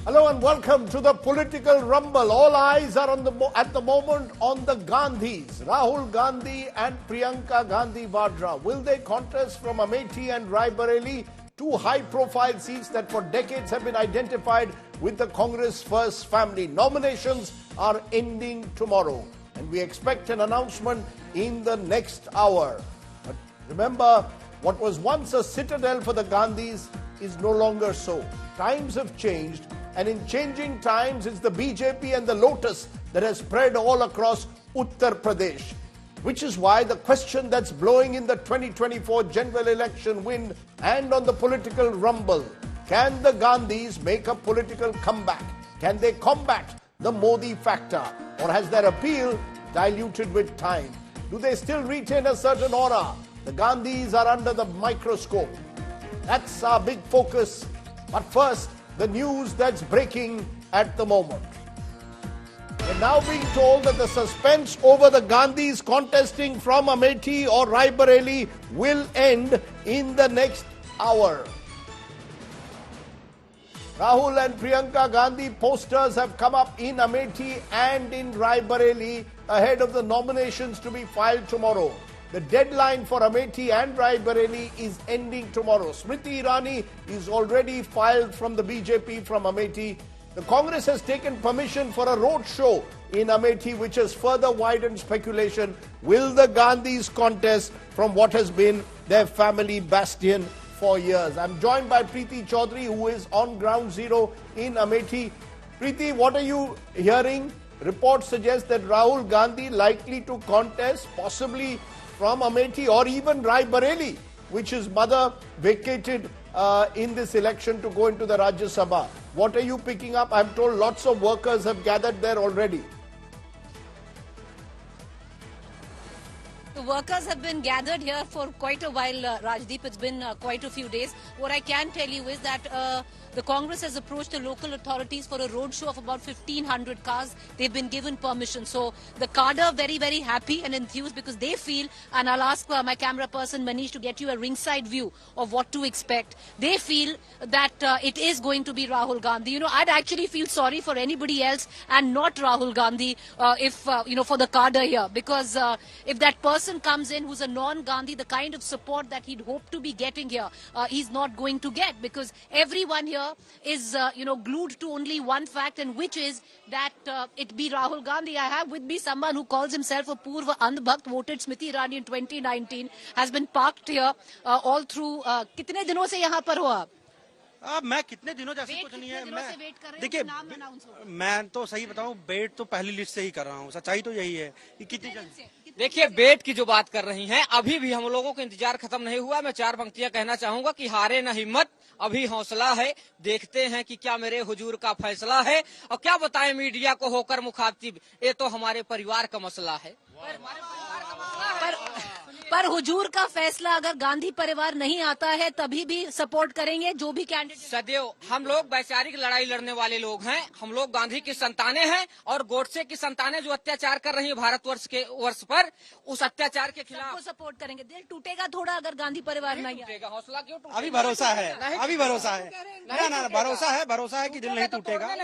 Hello and welcome to the political rumble. All eyes are at the moment on the Gandhis, Rahul Gandhi and Priyanka Gandhi Vadra. Will they contest from Amethi and Raebareli, two high-profile seats that for decades have been identified with the Congress first family? Nominations are ending tomorrow, and we expect an announcement in the next hour. But remember, what was once a citadel for the Gandhis is no longer so. Times have changed. And in changing times, it's the BJP and the Lotus that has spread all across Uttar Pradesh. Which is why the question that's blowing in the 2024 general election wind and on the political rumble: can the Gandhis make a political comeback? Can they combat the Modi factor? Or has their appeal diluted with time? Do they still retain a certain aura? The Gandhis are under the microscope. That's our big focus. But first, the news that's breaking at the moment. We're now being told that the suspense over the Gandhis contesting from Amethi or Raebareli will end in the next hour. Rahul and Priyanka Gandhi posters have come up in Amethi and in Raebareli ahead of the nominations to be filed tomorrow. The deadline for Amethi and Raebareli is ending tomorrow. Smriti Irani is already filed from the BJP from Amethi. The Congress has taken permission for a road show in Amethi, which has further widened speculation. Will the Gandhis contest from what has been their family bastion for years? I'm joined by Preeti Chaudhary, who is on ground zero in Amethi. Preeti, what are you hearing? Reports suggest that Rahul Gandhi likely to contest, possibly from Amethi or even Raebareli, which his mother vacated in this election to go into the Rajya Sabha. What are you picking up? I'm told lots of workers have gathered there already. The workers have been gathered here for quite a while, Rajdeep. It's been quite a few days. What I can tell you is that the Congress has approached the local authorities for a roadshow of about 1,500 cars. They've been given permission. So the cadre are very, very happy and enthused because they feel, and I'll ask my camera person Manish to get you a ringside view of what to expect. They feel that it is going to be Rahul Gandhi. You know, I'd actually feel sorry for anybody else and not Rahul Gandhi if, for the cadre here. Because if that person comes in who's a non-Gandhi, the kind of support that he'd hoped to be getting here, he's not going to get, because everyone here is, glued to only one fact, and which is that it be Rahul Gandhi. I have with me someone who calls himself a Purva Andhbhakt, voted Smriti Irani in 2019, has been parked here all through. कितने दिनों से यहाँ पर हो आप? मैं कितने दिनों जैसे कुछ नहीं है। मैं देखिए, मैं तो सही बताऊं, वेट तो पहली लिस्ट से ही कर रहा हूं। सच्चाई तो यही है कि कितनी जल्दी। देखिए, बेट की जो बात कर रही हैं, अभी भी हम लोगों का इंतजार खत्म नहीं हुआ। मैं चार पंक्तियां कहना चाहूंगा कि हारे न हिम्मत, अभी हौसला है, देखते हैं कि क्या मेरे हुजूर का फैसला है, और क्या बताएं मीडिया को होकर मुखातिब, ये तो हमारे परिवार का मसला है। पर हुजूर का फैसला अगर गांधी परिवार नहीं आता है तभी भी सपोर्ट करेंगे जो भी कैंडिडेट। सदैव हम लोग वैचारिक लड़ाई लड़ने वाले लोग हैं। हम लोग गांधी की संतानें हैं और गोडसे की संतानें जो अत्याचार कर रही है भारतवर्ष के वर्ष पर, उस अत्याचार के खिलाफ सपोर्ट करेंगे। दिल टूटेगा थोड़ा अगर गांधी परिवार नहीं टूटेगा। हौसला क्यों टूटेगा? अभी भरोसा है, अभी भरोसा है, ना भरोसा है कि दिल नहीं टूटेगा,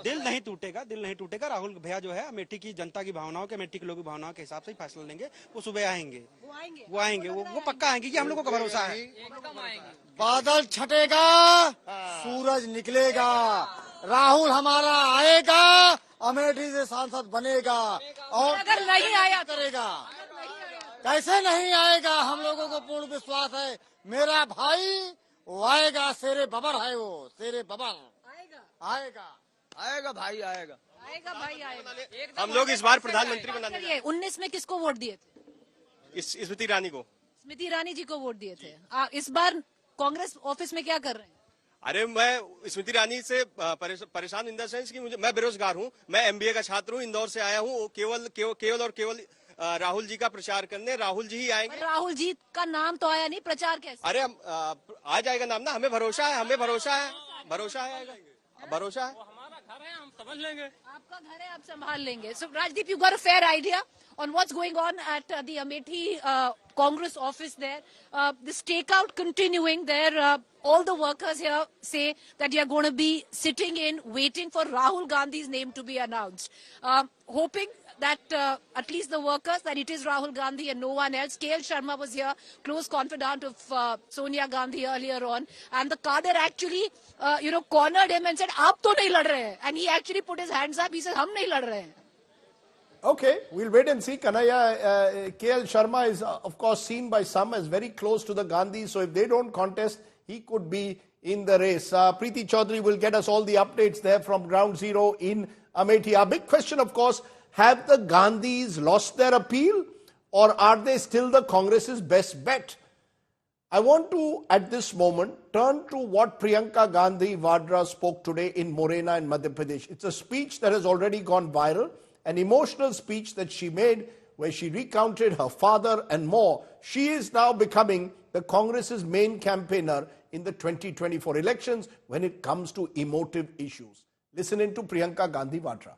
दिल नहीं टूटेगा, दिल नहीं टूटेगा। राहुल भैया जो है अमेठी की जनता की भावनाओं के, अमेठी के लोगों की भावनाओं के हिसाब से ही फैसला लेंगे। वो सुबह आएंगे, वो आएंगे, वो पक्का आएंगे, कि हम लोगों का भरोसा है। बादल छटेगा, सूरज निकलेगा, राहुल हमारा आएगा, अमेठी से सांसद बनेगा, और अगर नहीं आया करेगा। कैसे नहीं आएगा? हम लोगों को पूर्ण विश्वास है। मेरा भाई वो आएगा, शेरे बबर है वो, शेरे बबर आएगा भाई आएगा। भाई आएगा। हम लोग इस बार प्रधानमंत्री बनाने 19 में किसको वोट दिए थे? स्मृति ईरानी को। स्मृति ईरानी जी को वोट दिए थे। इस बार कांग्रेस ऑफिस में क्या कर रहे हैं? अरे मैं स्मृति ईरानी से परेशान इन द सेंस कि मैं बेरोजगार हूँ, मैं एमबीए का छात्र हूँ, इंदौर से आया हूँ केवल राहुल जी का प्रचार करने। राहुल जी ही आएंगे। राहुल जी का नाम तो आया नहीं, प्रचार कैसे? अरे आ जाएगा नाम ना, हमें भरोसा है, भरोसा है, भरोसा है। हमारा घर है, हम समझ लेंगे। आपका घर है, आप संभाल लेंगे। So Rajdeep, you got a fair idea on what's going on at the Amethi Congress office there. The stakeout continuing there. All the workers here say that they are going to be sitting in, waiting for Rahul Gandhi's name to be announced. Hoping that at least the workers, that it is Rahul Gandhi and no one else. KL Sharma was here, close confidant of Sonia Gandhi earlier on. And the cadre actually, cornered him and said, "Aap to nahi lad rahe hain." And he actually put his hands up. He said, "Hum nahi lad rahe hain." Okay, we'll wait and see. Kanaya, KL Sharma is, of course, seen by some as very close to the Gandhis. So if they don't contest, he could be in the race. Preeti Chaudhary will get us all the updates there from ground zero in Amethi. Our big question, of course, have the Gandhis lost their appeal, or are they still the Congress's best bet? I want to, at this moment, turn to what Priyanka Gandhi Vadra spoke today in Morena in Madhya Pradesh. It's a speech that has already gone viral, an emotional speech that she made where she recounted her father and more. She is now becoming the Congress's main campaigner in the 2024 elections when it comes to emotive issues. Listen in to Priyanka Gandhi Vadra.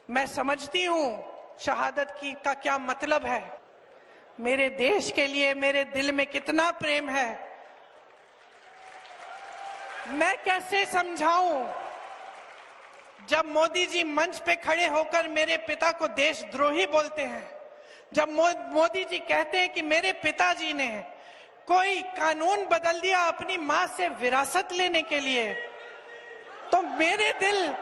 मैं समझती हूँ शहादत की का क्या मतलब है, मेरे देश के लिए मेरे दिल में कितना प्रेम है। मैं कैसे समझाऊं जब मोदी जी मंच पे खड़े होकर मेरे पिता को देशद्रोही बोलते हैं, जब मोदी जी कहते हैं कि मेरे पिताजी ने कोई कानून बदल दिया अपनी मां से विरासत लेने के लिए, तो मेरे दिल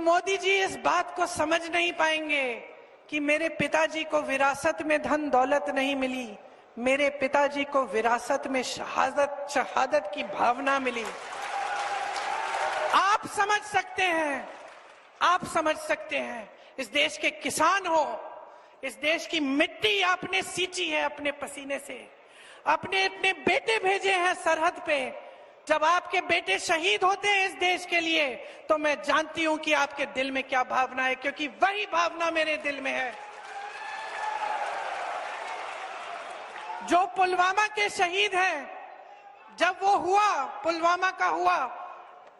मोदी जी इस बात को समझ नहीं पाएंगे कि मेरे पिताजी को विरासत में धन दौलत नहीं मिली, मेरे पिताजी को विरासत में शहादत की भावना मिली। आप समझ सकते हैं, आप समझ सकते हैं, इस देश के किसान हो, इस देश की मिट्टी आपने सींची है अपने पसीने से, अपने इतने बेटे भेजे हैं सरहद पे। जब आपके बेटे शहीद होते हैं इस देश के लिए, तो मैं जानती हूं कि आपके दिल में क्या भावना है, क्योंकि वही भावना मेरे दिल में है। जो पुलवामा के शहीद हैं, जब वो हुआ, पुलवामा का हुआ,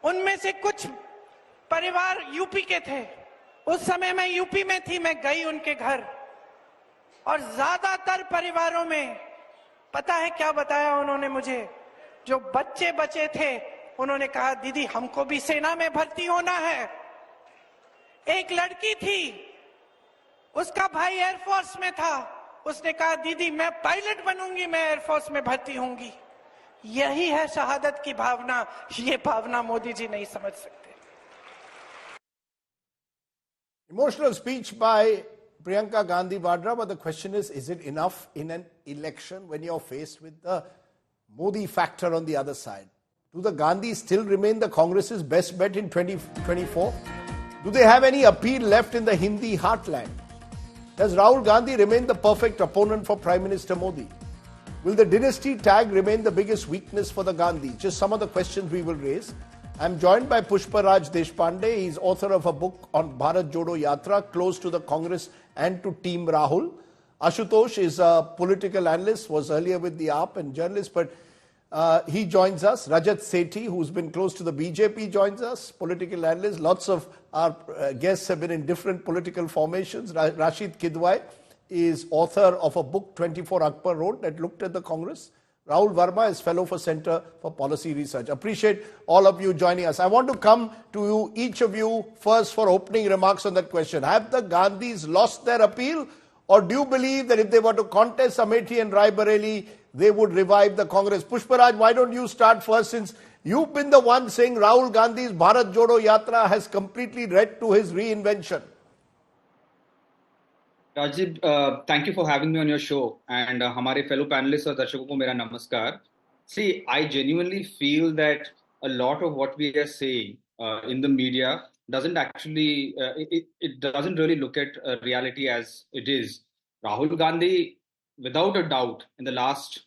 उनमें से कुछ परिवार यूपी के थे। उस समय मैं यूपी में थी, मैं गई उनके घर, और ज्यादातर परिवारों में पता है क्या बताया उन्होंने मुझे? जो बच्चे बचे थे उन्होंने कहा, दीदी हमको भी सेना में भर्ती होना है। एक लड़की थी, उसका भाई एयरफोर्स में था, उसने कहा, दीदी मैं पायलट बनूंगी, मैं एयरफोर्स में भर्ती होंगी। यही है शहादत की भावना, ये भावना मोदी जी नहीं समझ सकते। Emotional speech by Priyanka Gandhi Vadra, but the question is it enough in an election when you're faced with the Modi factor on the other side? Do the Gandhis still remain the Congress's best bet in 2024? Do they have any appeal left in the Hindi heartland? Does Rahul Gandhi remain the perfect opponent for Prime Minister Modi? Will the dynasty tag remain the biggest weakness for the Gandhis? Just some of the questions we will raise. I'm joined by Pushparaj Deshpande. He's author of a book on Bharat Jodo Yatra, close to the Congress and to Team Rahul. Ashutosh is a political analyst, was earlier with the AAP and journalist, but he joins us. Rajat Sethi, who's been close to the BJP, joins us, political analyst. Lots of our guests have been in different political formations. Rashid Kidwai is author of a book, 24 Akbar Road, that looked at the Congress. Rahul Verma is fellow for Center for Policy Research. Appreciate all of you joining us. I want to come to you, each of you, first for opening remarks on that question. Have the Gandhis lost their appeal, or do you believe that if they were to contest Amethi and Raebareli, they would revive the Congress? Pushparaj, why don't you start first, since you've been the one saying Rahul Gandhi's Bharat Jodo Yatra has completely led to his reinvention. Rajdeep, thank you for having me on your show, and हमारे fellow panelists और दर्शकों को मेरा नमस्कार. See, I genuinely feel that a lot of what we are saying in the media doesn't actually, it doesn't really look at reality as it is. Rahul Gandhi, without a doubt, in the last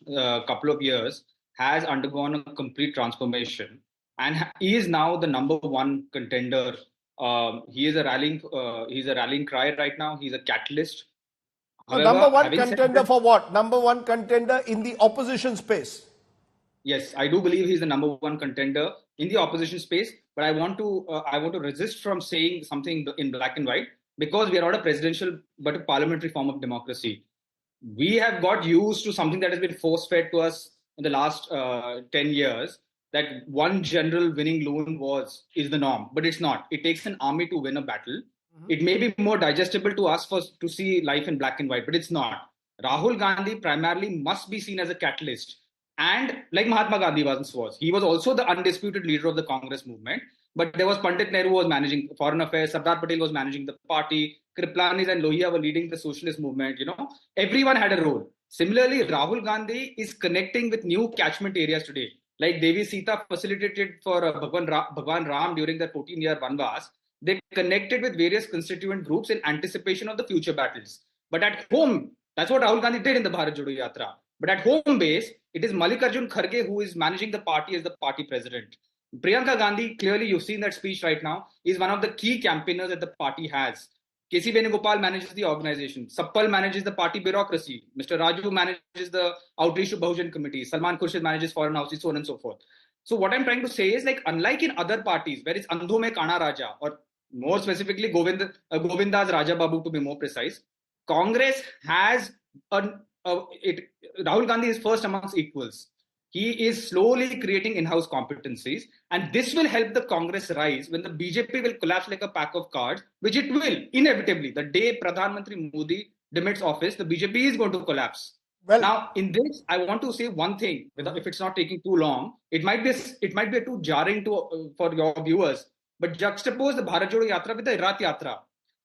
couple of years, has undergone a complete transformation, and he is now the number one contender. He is a rallying cry right now. He's a catalyst. However, number one contender for what? Number one contender in the opposition space. Yes, I do believe he's the number one contender in the opposition space. But I want to resist from saying something in black and white, because we are not a presidential but a parliamentary form of democracy. We have got used to something that has been force-fed to us in the last 10 years, that one general winning lone is the norm, but it's not. It takes an army to win a battle. It may be more digestible to us to see life in black and white, but it's not. Rahul Gandhi primarily must be seen as a catalyst. And like Mahatma Gandhi once was, he was also the undisputed leader of the Congress movement. But there was Pandit Nehru was managing foreign affairs, Sardar Patel was managing the party, Kriplanis and Lohia were leading the socialist movement. Everyone had a role. Similarly, Rahul Gandhi is connecting with new catchment areas today. Like Devi Sita facilitated for Bhagwan Ram during the 14-year Vanvas. They connected with various constituent groups in anticipation of the future battles. But at home, that's what Rahul Gandhi did in the Bharat Jodo Yatra. But at home base, it is Mallikarjun Kharge who is managing the party as the party president. Priyanka Gandhi, clearly you've seen that speech right now, is one of the key campaigners that the party has. KC Venugopal manages the organization. Sappal manages the party bureaucracy. Mr. Raju manages the outreach to Bahujan committee. Salman Khurshid manages foreign houses, so on and so forth. So what I'm trying to say is, like, unlike in other parties where it's Andho mein Kana Raja, or more specifically Govinda's Raja Babu to be more precise, Congress has Rahul Gandhi is first amongst equals. He is slowly creating in-house competencies, and this will help the Congress rise when the BJP will collapse like a pack of cards, which it will inevitably. The day Pradhan Mantri Modi demits office, the BJP is going to collapse. Well, now, in this, I want to say one thing. If it's not taking too long, it might be too jarring for your viewers. But juxtapose the Bharat Jodo Yatra with the Rath Yatra.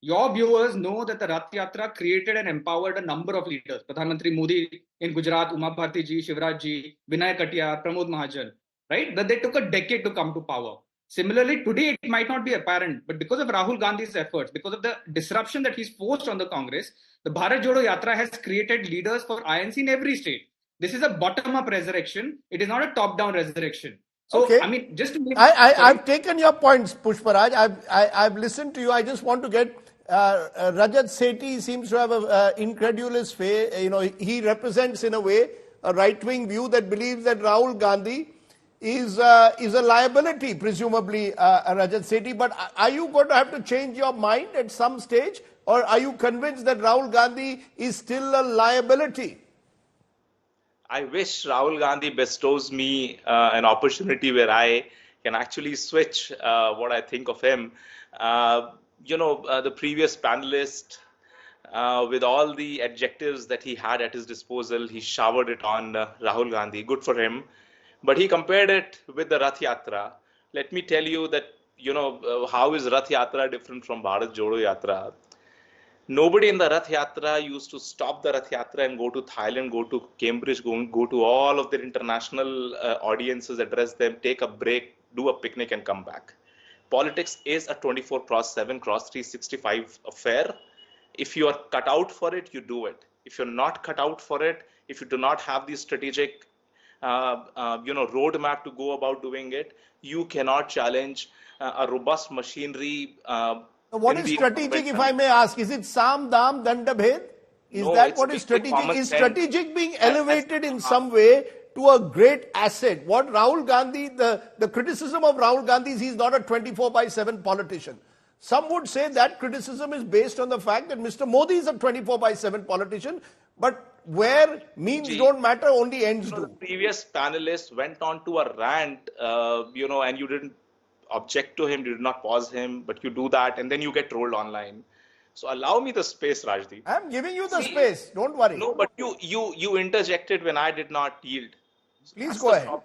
Your viewers know that the Rath Yatra created and empowered a number of leaders. Pradhan Mantri Modi in Gujarat, Uma Bharti ji, Shivraj ji, Vinay Katiyar, Pramod Mahajan, right? That they took a decade to come to power. Similarly, today it might not be apparent, but because of Rahul Gandhi's efforts, because of the disruption that he's forced on the Congress, the Bharat Jodo Yatra has created leaders for INC in every state. This is a bottom-up resurrection. It is not a top-down resurrection. So, okay. I mean, just to make... I've taken your points, Pushparaj. I've listened to you. I just want to get... Rajat Sethi seems to have an incredulous faith. He represents in a way a right-wing view that believes that Rahul Gandhi is a liability, presumably, Rajat Sethi. But are you going to have to change your mind at some stage, or are you convinced that Rahul Gandhi is still a liability? I wish Rahul Gandhi bestows me an opportunity where I can actually switch what I think of him. The previous panelist, with all the adjectives that he had at his disposal, he showered it on Rahul Gandhi. Good for him. But he compared it with the Rath Yatra. Let me tell you that, how is Rath Yatra different from Bharat Jodo Yatra? Nobody in the Rath Yatra used to stop the Rath Yatra and go to Thailand, go to Cambridge, go to all of their international audiences, address them, take a break, do a picnic and come back. Politics is a 24/7, cross 365 affair. If you are cut out for it, you do it. If you're not cut out for it, if you do not have the strategic, roadmap to go about doing it, you cannot challenge a robust machinery. What is strategic, if I may ask? Is it Sam, Dam, Danda, Bhed? Is that what is strategic? Is strategic being elevated in some way to a great asset? What Rahul Gandhi, the criticism of Rahul Gandhi is he's not a 24/7 politician. Some would say that criticism is based on the fact that Mr. Modi is a 24/7 politician, but where means don't matter, only ends do. The previous panelist went on to a rant, and you didn't object to him, you did not pause him, but you do that and then you get trolled online. So allow me the space, Rajdeep. I'm giving you the space, don't worry. No, but you interjected when I did not yield. Please go ahead.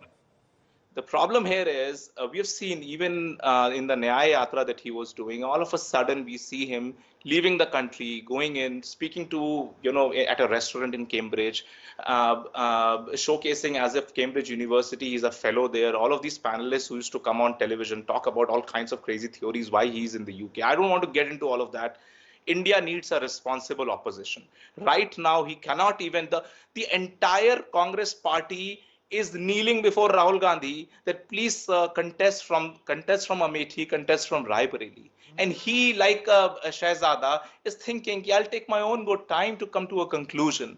The problem here is, we have seen even in the Nyaya Yatra that he was doing, all of a sudden we see him leaving the country, going in, speaking to, at a restaurant in Cambridge, showcasing as if Cambridge University, he's a fellow there. All of these panelists who used to come on television, talk about all kinds of crazy theories, why he's in the UK. I don't want to get into all of that. India needs a responsible opposition. Right now, he cannot even, the entire Congress party is kneeling before Rahul Gandhi that please contest from Amethi, contest from Raebareli. And he, like a Shahzada, is thinking, I'll take my own good time to come to a conclusion.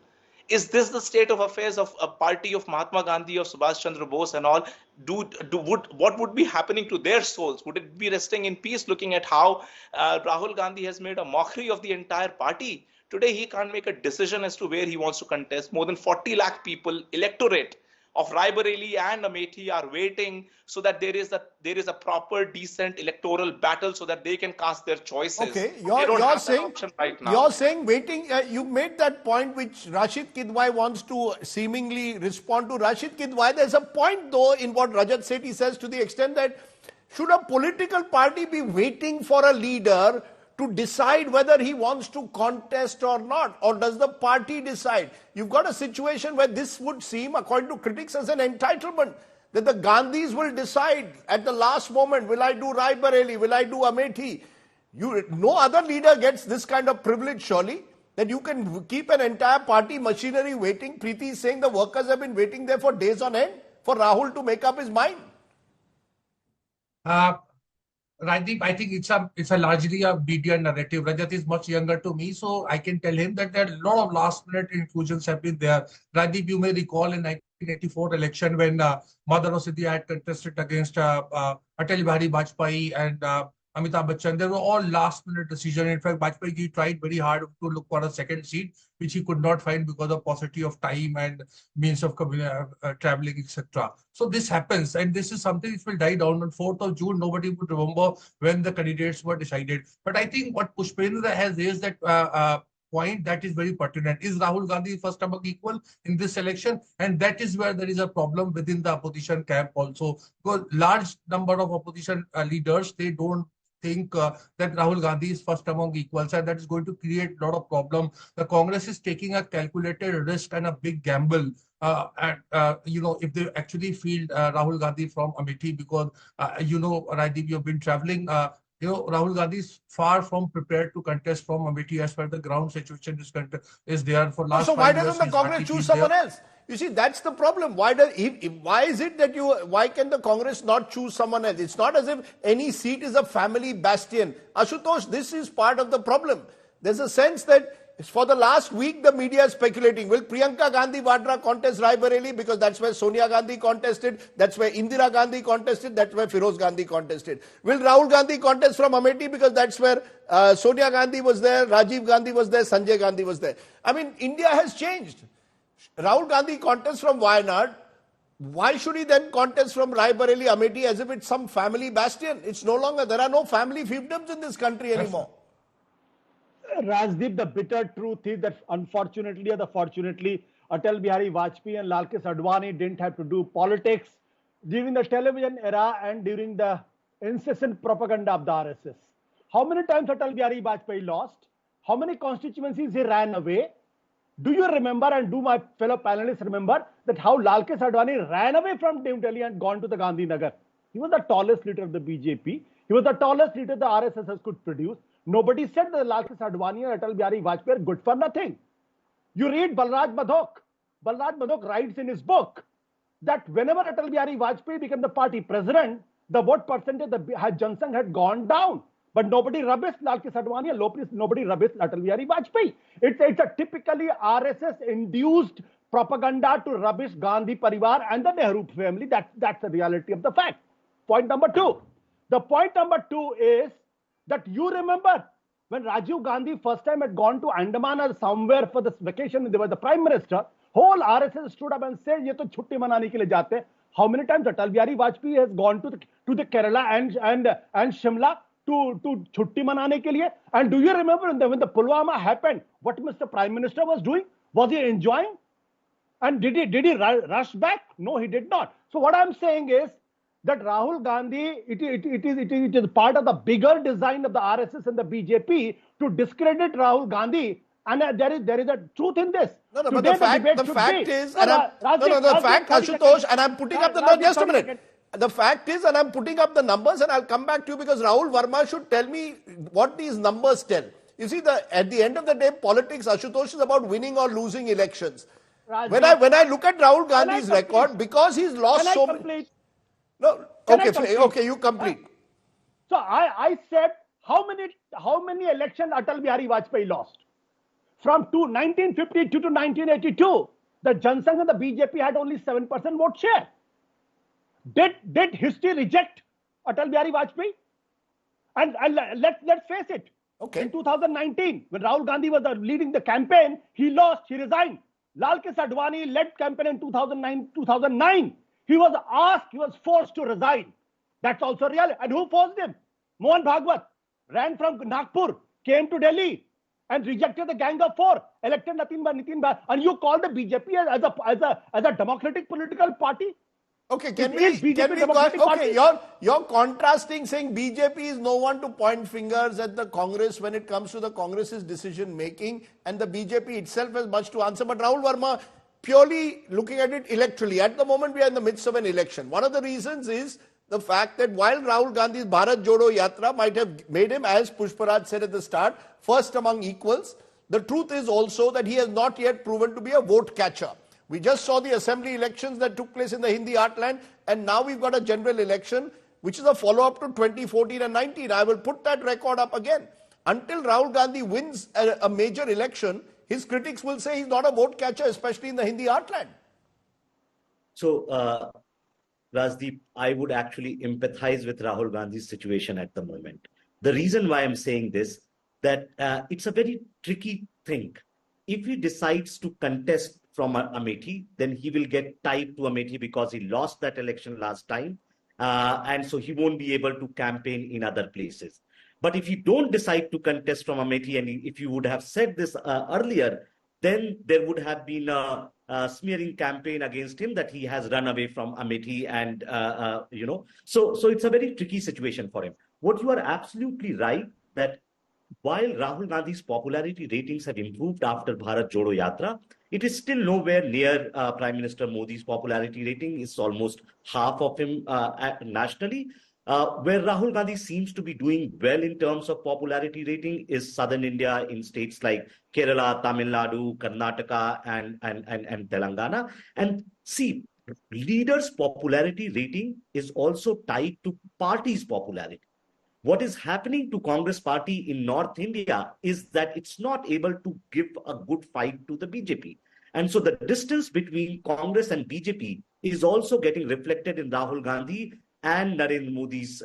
Is this the state of affairs of a party of Mahatma Gandhi, of Subhash Chandra Bose and all? What would be happening to their souls? Would it be resting in peace looking at how Rahul Gandhi has made a mockery of the entire party? Today, he can't make a decision as to where he wants to contest. More than 40 lakh people, electorate of Raebareli and Amethi are waiting so that there is a proper, decent electoral battle so that they can cast their choices. Okay, They don't you're have that saying option right now. you're saying waiting. You made that point which Rashid Kidwai wants to seemingly respond to. Rashid Kidwai, there's a point though in what Rajat Sethi says to the extent that should a political party be waiting for a leader to decide whether he wants to contest or not, or does the party decide? You've got a situation where this would seem, according to critics, as an entitlement, that the Gandhis will decide at the last moment, will I do Raebareli, will I do Amethi? No other leader gets this kind of privilege, surely, that you can keep an entire party machinery waiting. Preeti is saying the workers have been waiting there for days on end for Rahul to make up his mind. Rajdeep, I think it's a largely a media narrative. Rajat is much younger to me, so I can tell him that there are a lot of last-minute inclusions have been there. Rajdeep, you may recall in 1984 election when Madhano Siddhi had contested against Atal Bihari Vajpayee and Amitabh Bachchan. They were all last-minute decisions. In fact, Vajpayee tried very hard to look for a second seat, which he could not find because of paucity of time and means of traveling, etc. So this happens, and this is something which will die down on 4th of June. Nobody would remember when the candidates were decided. But I think what Pushpendra has raised that point that is very pertinent. Is Rahul Gandhi first among equal in this election? And that is where there is a problem within the opposition camp also. Because large number of opposition leaders, they don't think that Rahul Gandhi is first among equals, and that is going to create a lot of problem. The Congress is taking a calculated risk and a big gamble. If they actually field Rahul Gandhi from Amethi, because Rajdeep, you've been traveling. Rahul Gandhi is far from prepared to contest from Amethi as far as the ground situation is there for last 5 years. So why doesn't the Congress choose someone else? You see, that's the problem. Why is it that why can the Congress not choose someone else? It's not as if any seat is a family bastion. Ashutosh, this is part of the problem. There's a sense that for the last week, the media is speculating. Will Priyanka Gandhi Vadra contest Raebareli? Because that's where Sonia Gandhi contested. That's where Indira Gandhi contested. That's where Firoz Gandhi contested. Will Rahul Gandhi contest from Amethi? Because that's where Sonia Gandhi was there, Rajiv Gandhi was there, Sanjay Gandhi was there. I mean, India has changed. Rahul Gandhi contests from Wayanad. Why should he then contest from Raebareli, Amethi as if it's some family bastion? It's no longer. There are no family fiefdoms in this country anymore. Rajdeep, the bitter truth is that unfortunately or fortunately, Atal Bihari Vajpayee and Lalkesh Advani didn't have to do politics during the television era and during the incessant propaganda of the RSS. How many times Atal Bihari Vajpayee lost? How many constituencies he ran away? Do you remember, and do my fellow panelists remember, that how Lalkesh Advani ran away from New Delhi and gone to the Gandhinagar? He was the tallest leader of the BJP. He was the tallest leader the RSS could produce. Nobody said that Lalkesh Advani and Atal Bihari Vajpayee are good for nothing. You read Balraj Madhok. Balraj Madhok writes in his book that whenever Atal Bihari Vajpayee became the party president, the vote percentage of the Jansangh had gone down. But nobody rubbished Lalkesh Advani and nobody rubbished Atal Bihari Vajpayee. It's a typically RSS-induced propaganda to rubbish Gandhi Parivar and the Nehru family. That's the reality of the fact. Point number two. The point number two is that you remember when Rajiv Gandhi first time had gone to Andaman or somewhere for this vacation, they were the prime minister, whole RSS stood up and said, ye to chutti manane ke liye jaate. How many times Atal Bihari Vajpayee has gone to the Kerala and Shimla to chutti manane ke liye? And do you remember when the Pulwama happened, what Mr. Prime Minister was doing? Was he enjoying? And did he rush back? No, he did not. So what I'm saying is that Rahul Gandhi, it is part of the bigger design of the RSS and the BJP to discredit Rahul Gandhi. And there is a truth in this. No, but the fact is, Ashutosh, and I'm putting up the numbers. Just a minute. The fact is, and I'm putting up the numbers, and I'll come back to you because Rahul Verma should tell me what these numbers tell. You see, at the end of the day, politics, Ashutosh, is about winning or losing elections. When I look at Rahul Gandhi's record, because he's lost so many. No, okay, you complete. So I said how many elections Atal Bihari Vajpayee lost? From 1952 to 1982, the Jansangh and the BJP had only 7% vote share. Did history reject Atal Bihari Vajpayee? And let's face it. Okay. In 2019, when Rahul Gandhi was leading the campaign, he lost, he resigned. Lal Krishna Advani led campaign in 2009. He was forced to resign. That's also real. And who forced him? Mohan Bhagwat ran from Nagpur, came to Delhi, and rejected the Gang of Four, elected Nitin Bhatt. And you call the BJP as a democratic political party? Okay, you're contrasting, saying BJP is no one to point fingers at the Congress when it comes to the Congress's decision making, and the BJP itself has much to answer. But Rahul Verma, purely looking at it electorally, at the moment we are in the midst of an election. One of the reasons is the fact that while Rahul Gandhi's Bharat Jodo Yatra might have made him, as Pushparaj said at the start, first among equals, the truth is also that he has not yet proven to be a vote catcher. We just saw the assembly elections that took place in the Hindi Heartland, and now we've got a general election, which is a follow-up to 2014 and 19. I will put that record up again. Until Rahul Gandhi wins a major election, his critics will say he's not a vote catcher, especially in the Hindi Heartland. So, Rajdeep, I would actually empathize with Rahul Gandhi's situation at the moment. The reason why I'm saying this, that it's a very tricky thing. If he decides to contest from Amethi, then he will get tied to Amethi because he lost that election last time. And so he won't be able to campaign in other places. But if you don't decide to contest from Amethi, and if you would have said this earlier, then there would have been a smearing campaign against him that he has run away from Amethi, and so it's a very tricky situation for him. What you are absolutely right, that while Rahul Gandhi's popularity ratings have improved after Bharat Jodo Yatra, it is still nowhere near Prime Minister Modi's popularity rating. It's almost half of him nationally. Where Rahul Gandhi seems to be doing well in terms of popularity rating is southern India, in states like Kerala, Tamil Nadu, Karnataka, and Telangana. And see, leaders' popularity rating is also tied to parties' popularity. What is happening to Congress party in North India is that it's not able to give a good fight to the BJP. And so the distance between Congress and BJP is also getting reflected in Rahul Gandhi and Narendra Modi's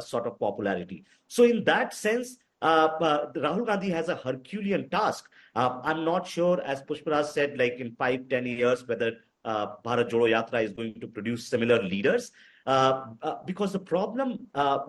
sort of popularity. So in that sense, Rahul Gandhi has a Herculean task. I'm not sure, as Pushparaj said, like in 5-10 years, whether Bharat Jodo Yatra is going to produce similar leaders. Because the problem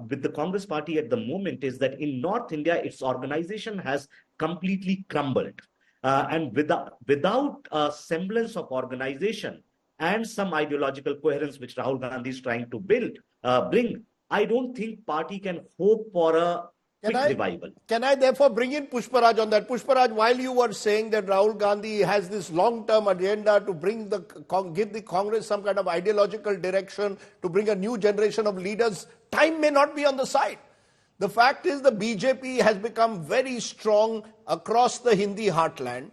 with the Congress party at the moment is that in North India, its organization has completely crumbled. And without a semblance of organization and some ideological coherence, which Rahul Gandhi is trying to bring, I don't think party can hope for a quick revival. Can I therefore bring in Pushparaj on that? Pushparaj, while you were saying that Rahul Gandhi has this long-term agenda to give the Congress some kind of ideological direction, to bring a new generation of leaders, time may not be on the side. The fact is the BJP has become very strong across the Hindi heartland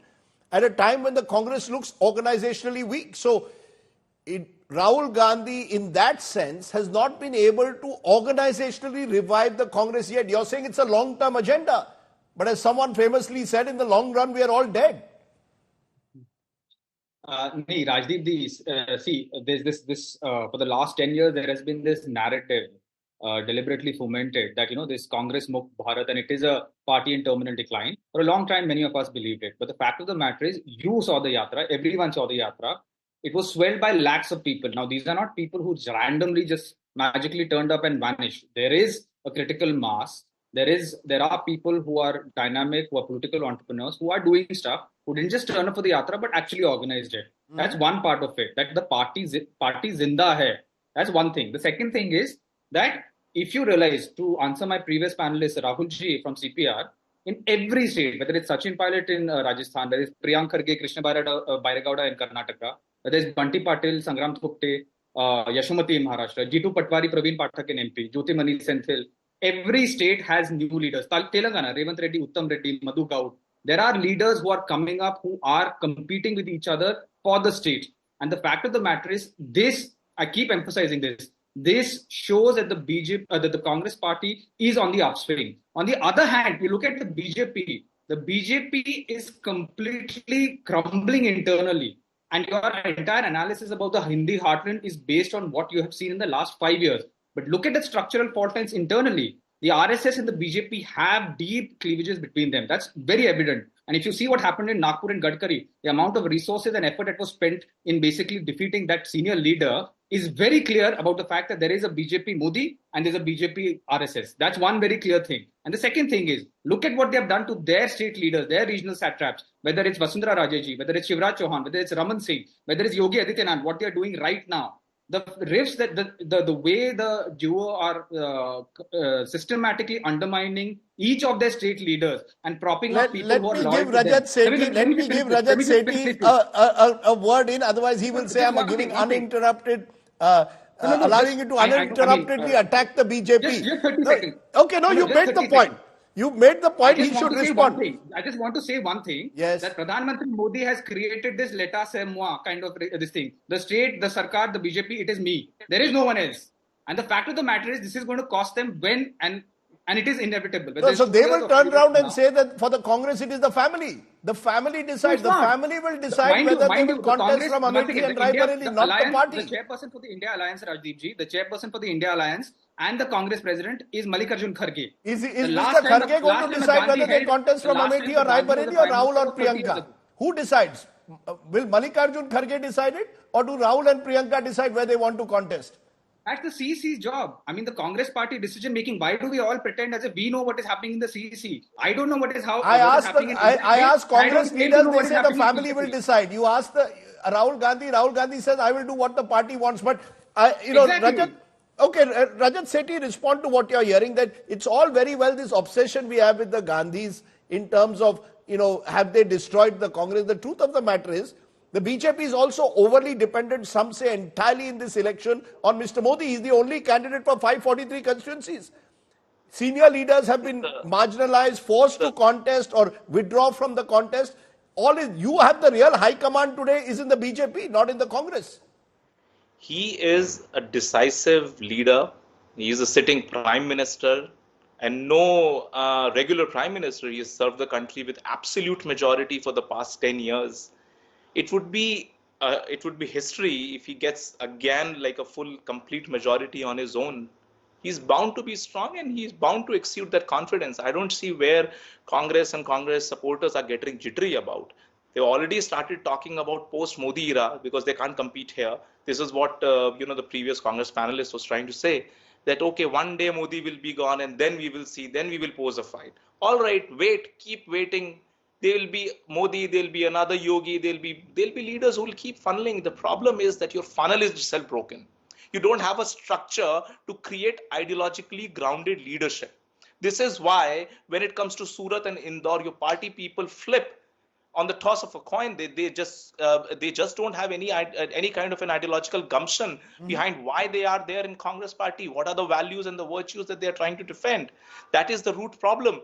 at a time when the Congress looks organizationally weak. So Rahul Gandhi, in that sense, has not been able to organizationally revive the Congress yet. You're saying it's a long-term agenda. But as someone famously said, in the long run, we are all dead. Rajdeep, there's this for the last 10 years, there has been this narrative deliberately fomented that, this Congress Mukh Bharat, and it is a party in terminal decline. For a long time, many of us believed it. But the fact of the matter is, you saw the Yatra, everyone saw the Yatra. It was swelled by lakhs of people. Now, these are not people who randomly just magically turned up and vanished. There is a critical mass. There are people who are dynamic, who are political entrepreneurs, who are doing stuff, who didn't just turn up for the Yatra, but actually organized it. That's one part of it, that the party zinda hai. That's one thing. The second thing is that if you realize, to answer my previous panelist, Rahul Ji from CPR, in every state, whether it's Sachin Pilot in Rajasthan, whether it's Priyanka Gandhi, Krishna Bairagauda in Karnataka, whether it's Banti Patil, Sangram Thukte, Yashomati in Maharashtra, Jitu Patwari, Praveen Pathak in MP, Jyoti Mani Senthil, every state has new leaders. Telangana, Revant Reddy, Uttam Reddy, Madhu Gaud. There are leaders who are coming up who are competing with each other for the state. And the fact of the matter is, this, I keep emphasizing this, this shows that the Congress party is on the upswing. On the other hand, we look at the BJP, the BJP is completely crumbling internally. And your entire analysis about the Hindi heartland is based on what you have seen in the last 5 years. But look at the structural fault lines internally. The RSS and the BJP have deep cleavages between them. That's very evident. And if you see what happened in Nagpur and Gadkari, the amount of resources and effort that was spent in basically defeating that senior leader is very clear about the fact that there is a BJP Modi and there's a BJP RSS. That's one very clear thing. And the second thing is, look at what they have done to their state leaders, their regional satraps, whether it's Vasundhara Rajeji, whether it's Shivraj Chauhan, whether it's Raman Singh, whether it's Yogi Adityanath, what they are doing right now. The rifts that the way the duo are systematically undermining each of their state leaders and propping up people who are loyal to them. Let me give Rajat Sethi a word in, otherwise he will say I'm giving uninterrupted, allowing you to uninterruptedly attack the BJP. Just 30 seconds. Okay, no, you made the point. You made the point, he should respond. I just want to say one thing. Yes. That Pradhan Mantri Modi has created this l'état c'est moi kind of this thing. The state, the Sarkar, the BJP, it is me. There is no one else. And the fact of the matter is this is going to cost them when and it is inevitable. So they will turn around and say that for the Congress it is the family. The family decides. The family will decide whether they will contest from Amethi and Raebareli, not the party. The chairperson for the India Alliance, Rajdeep ji, the chairperson for the India Alliance and the Congress president is Mallikarjun Kharge. Is Mr. Kharge going to decide whether they contest from Amethi or Raebareli or Rahul or Priyanka? Who decides? Will Mallikarjun Kharge decide it, or do Rahul and Priyanka decide where they want to contest? That's the CEC's job. I mean, the Congress party decision making. Why do we all pretend as if we know what is happening in the CEC? I don't know what is happening. I asked Congress leaders, they say the family will decide. You ask Rahul Gandhi says, I will do what the party wants. But, Rajat Sethi, respond to what you're hearing, that it's all very well this obsession we have with the Gandhis in terms of, have they destroyed the Congress? The truth of the matter is, the BJP is also overly dependent, some say entirely in this election, on Mr. Modi. He's the only candidate for 543 constituencies. Senior leaders have been marginalized, forced to contest or withdraw from the contest. You have the real high command today is in the BJP, not in the Congress. He is a decisive leader. He is a sitting prime minister, and no regular prime minister. He has served the country with absolute majority for the past 10 years. It would be history if he gets again like a full complete majority on his own. He's bound to be strong and he's bound to exude that confidence. I don't see where Congress and Congress supporters are getting jittery about. They already started talking about post-Modi era because they can't compete here. This is what the previous Congress panelist was trying to say, that okay, one day Modi will be gone and then we will see, then we will pose a fight. All right, wait, keep waiting. There will be Modi, there will be another Yogi, there will be leaders who will keep funneling. The problem is that your funnel is itself broken. You don't have a structure to create ideologically grounded leadership. This is why when it comes to Surat and Indore, your party people flip on the toss of a coin. They just don't have any kind of an ideological gumption behind why they are there in Congress party. What are the values and the virtues that they are trying to defend? That is the root problem.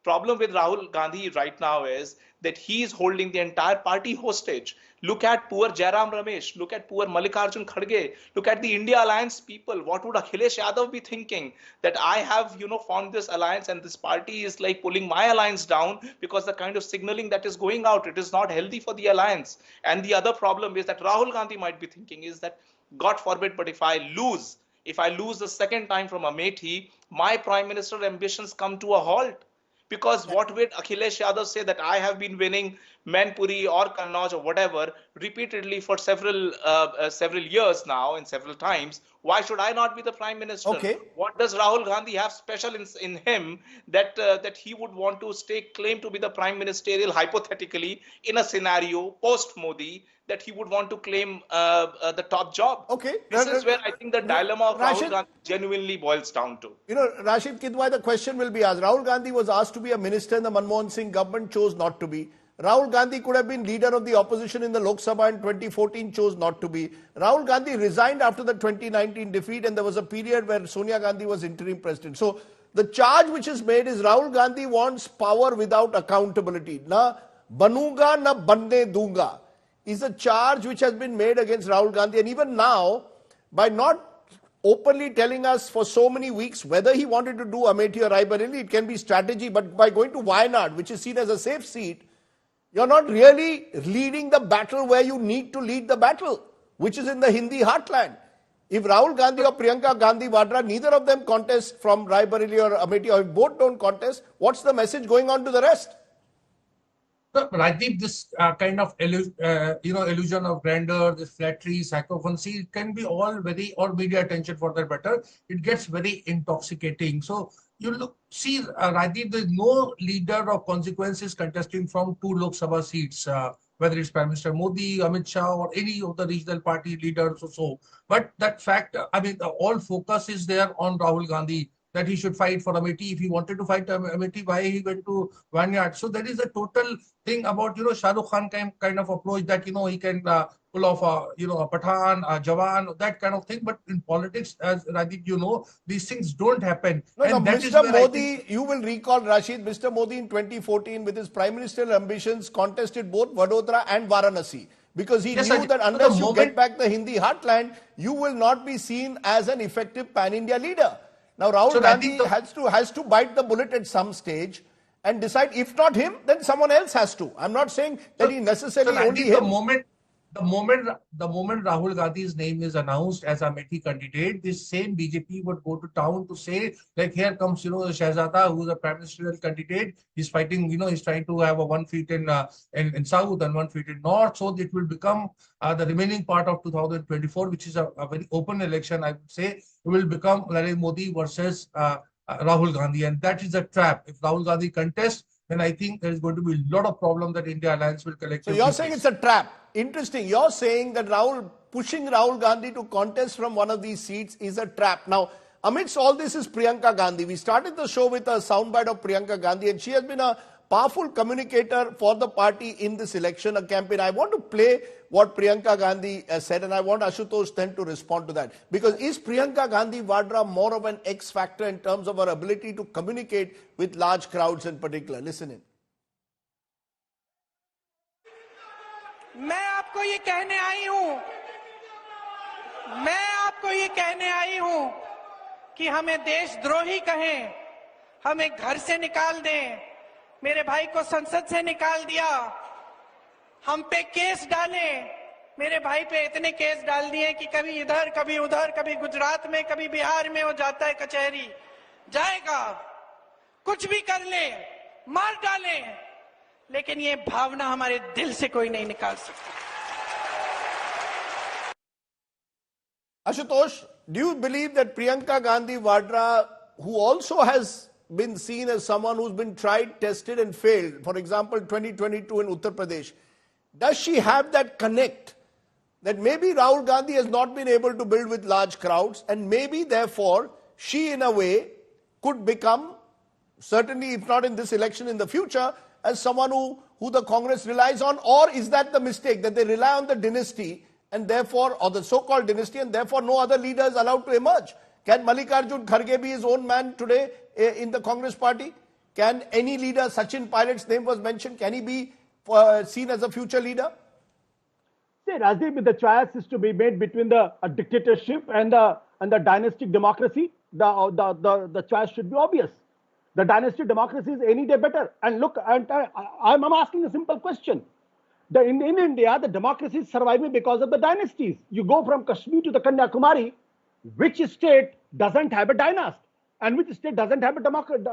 Problem with Rahul Gandhi right now is that he is holding the entire party hostage. Look at poor Jairam Ramesh. Look at poor Mallikarjun Kharge. Look at the India Alliance people. What would Akhilesh Yadav be thinking? That I have, formed this alliance and this party is like pulling my alliance down because the kind of signaling that is going out, it is not healthy for the alliance. And the other problem is that Rahul Gandhi might be thinking is that, God forbid, but if I lose the second time from Amethi, my prime minister ambitions come to a halt. Because what would Akhilesh Yadav say that I have been winning Mainpuri or Kannauj or whatever repeatedly for several years now and several times? Why should I not be the prime minister? Okay. What does Rahul Gandhi have special in him that he would want to stake claim to be the prime ministerial hypothetically in a scenario post Modi that he would want to claim the top job? Okay. This is where I think the dilemma of Rahul Gandhi genuinely boils down to. Rashid Kidwai, the question will be asked. Rahul Gandhi was asked to be a minister in the Manmohan Singh government, chose not to be. Rahul Gandhi could have been leader of the opposition in the Lok Sabha in 2014, chose not to be. Rahul Gandhi resigned after the 2019 defeat, and there was a period where Sonia Gandhi was interim president. So the charge which is made is Rahul Gandhi wants power without accountability. Na banunga, na banne dunga is a charge which has been made against Rahul Gandhi. And even now, by not openly telling us for so many weeks whether he wanted to do Amethi or Raebareli. It can be strategy, but by going to Wayanad, which is seen as a safe seat, you're not really leading the battle where you need to lead the battle, which is in the Hindi heartland. If Rahul Gandhi or Priyanka Gandhi Vadra, neither of them contest from Raebareli or Amethi, or if both don't contest, what's the message going on to the rest? Rajdeep, this kind of illusion of grandeur, this flattery, sycophancy, it can be all media attention for that matter. It gets very intoxicating. So you see, Rajdeep, there is no leader of consequences contesting from 2 Lok Sabha seats, whether it's Prime Minister Modi, Amit Shah, or any of the regional party leaders or so. But that fact, all focus is there on Rahul Gandhi, that he should fight for Amethi. If he wanted to fight Amethi, why he went to Wayanad? So there is a total thing about, Shah Rukh Khan kind of approach that, he can pull off a Pathan, a Jawan, that kind of thing. But in politics, as Rajdeep, these things don't happen. No, Mr. Modi, you will recall, Rashid, Mr. Modi in 2014 with his prime ministerial ambitions contested both Vadodara and Varanasi. Because he knew that unless you get back the Hindi heartland, you will not be seen as an effective pan-India leader. Now, Rahul Gandhi has to bite the bullet at some stage and decide, if not him, then someone else has to. I'm not saying that he necessarily only him. The moment Rahul Gandhi's name is announced as a Amethi candidate, this same BJP would go to town to say, like, here comes, Shahzada, who's a prime ministerial candidate. He's fighting, he's trying to have a 1 feet in south and 1 feet in north. So it will become the remaining part of 2024, which is a very open election, I would say. It will become Narendra Modi versus Rahul Gandhi. And that is a trap. If Rahul Gandhi contests, then I think there is going to be a lot of problem that India Alliance will collectively So you're saying it's a trap. Interesting. You're saying that pushing Rahul Gandhi to contest from one of these seats is a trap. Now, amidst all this is Priyanka Gandhi. We started the show with a soundbite of Priyanka Gandhi, and she has been a powerful communicator for the party in this election, a campaign. I want to play what Priyanka Gandhi said, and I want Ashutosh then to respond to that. Because is Priyanka Gandhi Vadra more of an X factor in terms of her ability to communicate with large crowds in particular? Listen in. मैं आपको ये कहने आई हूं कि हमें देशद्रोही कहें, हमें घर से निकाल दें, मेरे भाई को संसद से निकाल दिया, हम पे केस डाले, मेरे भाई पे इतने केस डाल दिए कि कभी इधर कभी उधर, कभी गुजरात में कभी बिहार में वो जाता है कचहरी, जाएगा, कुछ भी कर ले, मार डाले, लेकिन ये भावना हमारे दिल से कोई नहीं निकाल सकता. Ashutosh, do you believe that Priyanka Gandhi Vadra, who also has been seen as someone who's been tried, tested and failed, for example 2022 in Uttar Pradesh, does she have that connect that maybe Rahul Gandhi has not been able to build with large crowds, and maybe therefore she in a way could become, certainly if not in this election, in the future, as someone who the Congress relies on? Or is that the mistake, that they rely on the dynasty and therefore, or the so-called dynasty, and therefore no other leader is allowed to emerge? Can Mallikarjun Kharge be his own man today in the Congress party? Can any leader, Sachin Pilot's name was mentioned, can he be seen as a future leader? See, Rajdeep, the choice is to be made between the dictatorship and the dynastic democracy. The choice should be obvious. The dynastic democracy is any day better. And look, I'm asking a simple question. In India, the democracy is surviving because of the dynasties. You go from Kashmir to the Kanyakumari, which state doesn't have a dynasty and which state doesn't have a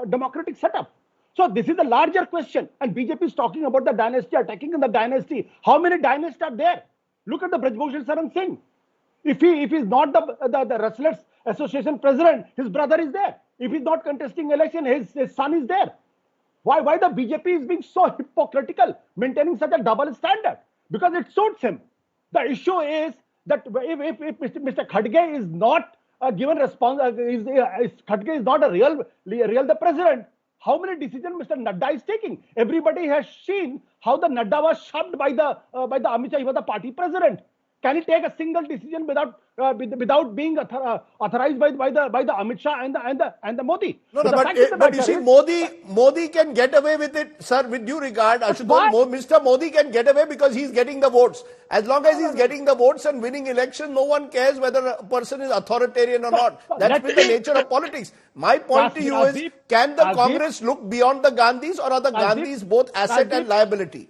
democratic setup? So this is a larger question. And BJP is talking about the dynasty, attacking the dynasty. How many dynasties are there? Look at the Brajbhushan Saran Singh. If he's not the Wrestlers Association president, his brother is there. If he's not contesting election, his son is there. Why the BJP is being so hypocritical, maintaining such a double standard? Because it suits him. The issue is that if Mr. Kharge is not given response, Kharge is not a real the president, how many decisions Mr. Nadda is taking? Everybody has seen how the Nadda was shoved by the Amit Shah. He was the party president. Can he take a single decision without being authorized by the Amit Shah and the Modi? No, So no, the fact of the but you matter see, is, Modi can get away with it, sir. With due regard, Ashutosh, why? Mr. Modi can get away because he's getting the votes. As long as he's getting the votes and winning elections, no one cares whether a person is authoritarian or not. That's been the nature of politics. My point to you is, can the Congress look beyond the Gandhis, or are the Gandhis both asset and liability?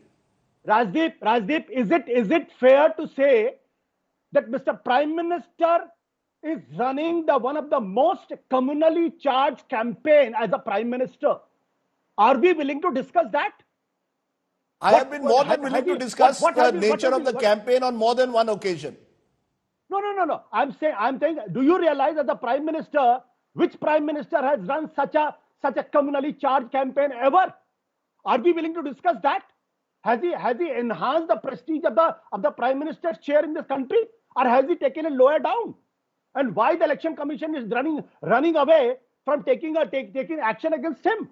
Rajdeep, is it fair to say that Mr. Prime Minister is running one of the most communally charged campaign as a Prime Minister? Are we willing to discuss that? I have been more than willing to discuss the nature of the campaign on more than one occasion. No. I'm saying, do you realize that the Prime Minister, which Prime Minister has run such a communally charged campaign ever? Are we willing to discuss that? Has he enhanced the prestige of the Prime Minister's chair in this country, or has he taken it lower down? And why the Election Commission is running away from taking action against him?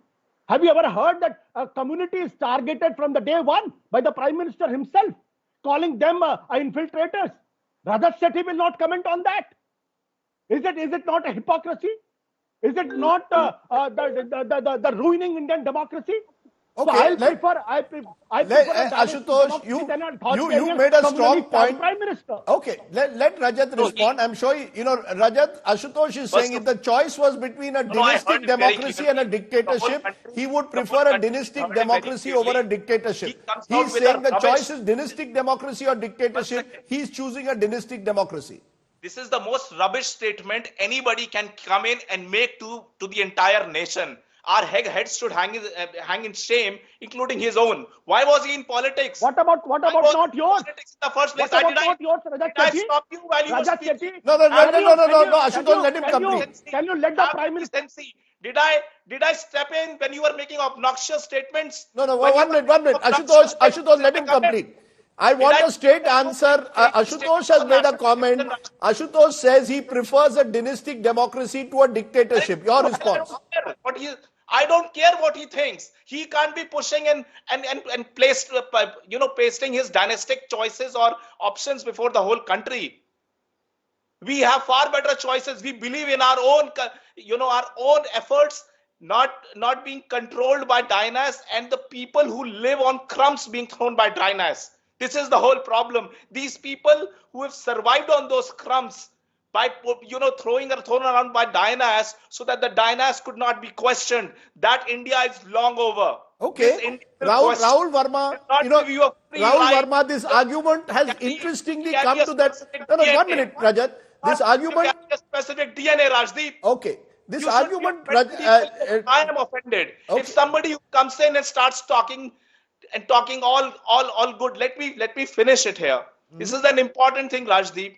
Have you ever heard that a community is targeted from the day one by the Prime Minister himself, calling them infiltrators? Rajat Sethi will not comment on that. Is it not a hypocrisy? Is it not the ruining Indian democracy? Okay, so I prefer Ashutosh, you made a strong point. Prime Minister. Okay, let Rajat respond. I'm sure Rajat, Ashutosh is saying if the choice was between a dynastic democracy and a dictatorship, he would prefer a dynastic democracy over a dictatorship. He's saying the choice is dynastic democracy or dictatorship. He's choosing a dynastic democracy. This is the most rubbish statement anybody can come in and make to the entire nation. Our heads should hang in shame, including his own. Why was he in politics? What about not yours? Politics in the first place. What about not yours, Rajat Sethi? Did I stop you while you were speaking? No, Ashutosh, let him complete. Can you let the Prime Minister? Did I step in when you were making obnoxious statements? No, one minute. Ashutosh, let him complete. I want a straight answer. Ashutosh has made a comment. Ashutosh says he prefers a dynastic democracy to a dictatorship. Your response? I don't care what he thinks. He can't be pushing and pasting his dynastic choices or options before the whole country. We have far better choices. We believe in our own efforts, not being controlled by dynasties and the people who live on crumbs being thrown by dynasties. This is the whole problem. These people who have survived on those crumbs by thrown around by dynasties so that the dynasties could not be questioned. That India is long over. Okay, Rahul Verma, Verma, this argument has interestingly come to that. No, 1 minute, Rajat. This argument. Specific DNA, Rajdeep. Okay. This argument. I am offended. Okay. If somebody who comes in and starts talking all good. Let me finish it here. This is an important thing, Rajdeep.